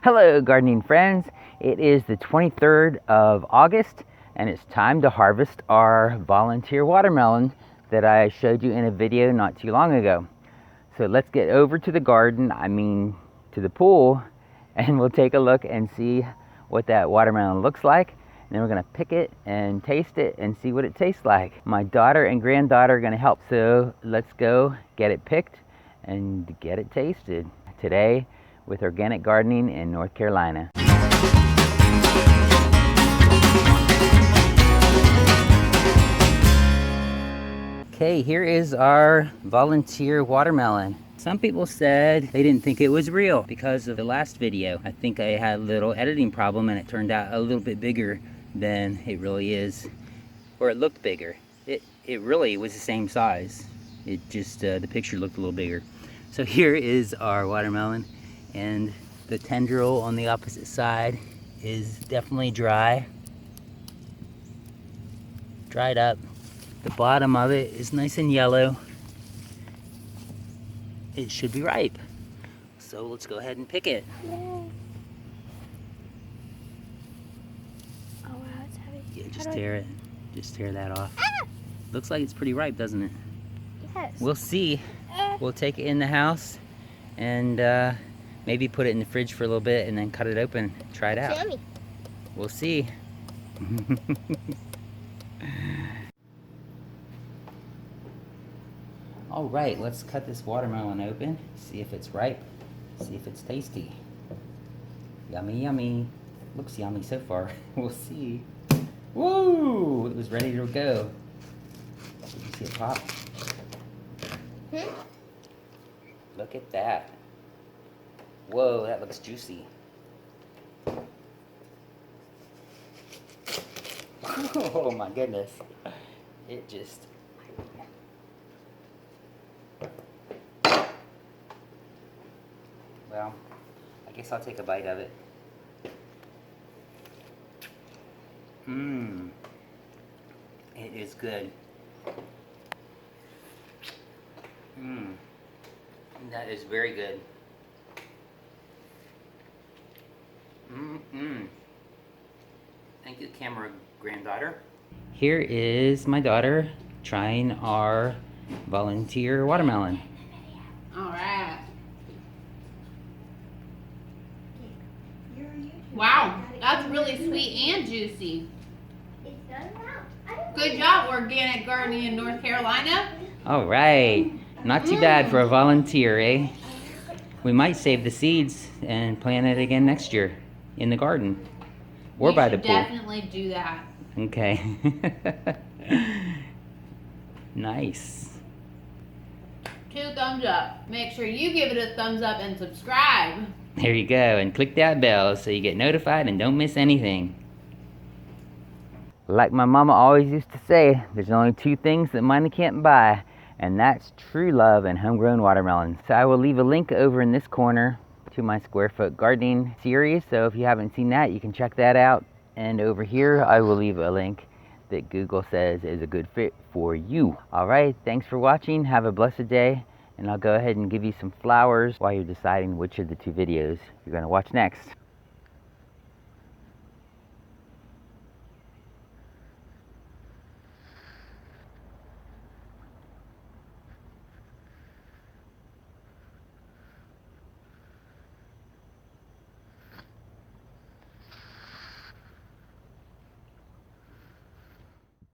Hello gardening friends, it is the 23rd of August and it's time to harvest our volunteer watermelon that I showed you in a video not too long ago. So let's get over to the garden, to the pool, and we'll take a look and see what that watermelon looks like. And then we're gonna pick it and taste it and see what it tastes like. My daughter and granddaughter are gonna help, so let's go get it picked and get it tasted today with organic gardening in North Carolina. Okay, here is our volunteer watermelon. Some people said they didn't think it was real because of the last video. I think I had a little editing problem and it turned out a little bit bigger than it really is. Or it looked bigger. It really was the same size. It just, the picture looked a little bigger. So here is our watermelon, and the tendril on the opposite side is definitely dried up. The bottom of it is nice and yellow. It should be ripe. So let's go ahead and pick it. Yay. Oh wow, it's heavy. Yeah, just tear it. Just tear that off. Ah! Looks like it's pretty ripe, doesn't it? Yes. We'll see. We'll take it in the house and maybe put it in the fridge for a little bit and then cut it open, try it out. Yummy. We'll see. All right, let's cut this watermelon open, see if it's ripe, see if it's tasty. Yummy, yummy. Looks yummy so far. We'll see. Woo! It was ready to go. Did you see it pop? Look at that. Whoa, that looks juicy. Oh my goodness. It just... Well, I guess I'll take a bite of it. Mmm. It is good. Mmm. That is very good. Thank you, camera granddaughter. Here is my daughter trying our volunteer watermelon. All right. Wow, that's really sweet and juicy. Good job, Organic Gardening in North Carolina. All right. Not too bad for a volunteer, eh? We might save the seeds and plant it again next year in the garden or by the pool. Definitely do that. Okay. Nice. 2 thumbs up. Make sure you give it a thumbs up and subscribe. There you go, and click that bell so you get notified and don't miss anything. Like my mama always used to say, there's only 2 things that money can't buy, and that's true love and homegrown watermelons. So I will leave a link over in this corner to my square foot gardening series, so if you haven't seen that, you can check that out. And over here, I will leave a link that Google says is a good fit for you. All right, thanks for watching. Have a blessed day. And I'll go ahead and give you some flowers while you're deciding which of the 2 videos you're gonna watch next.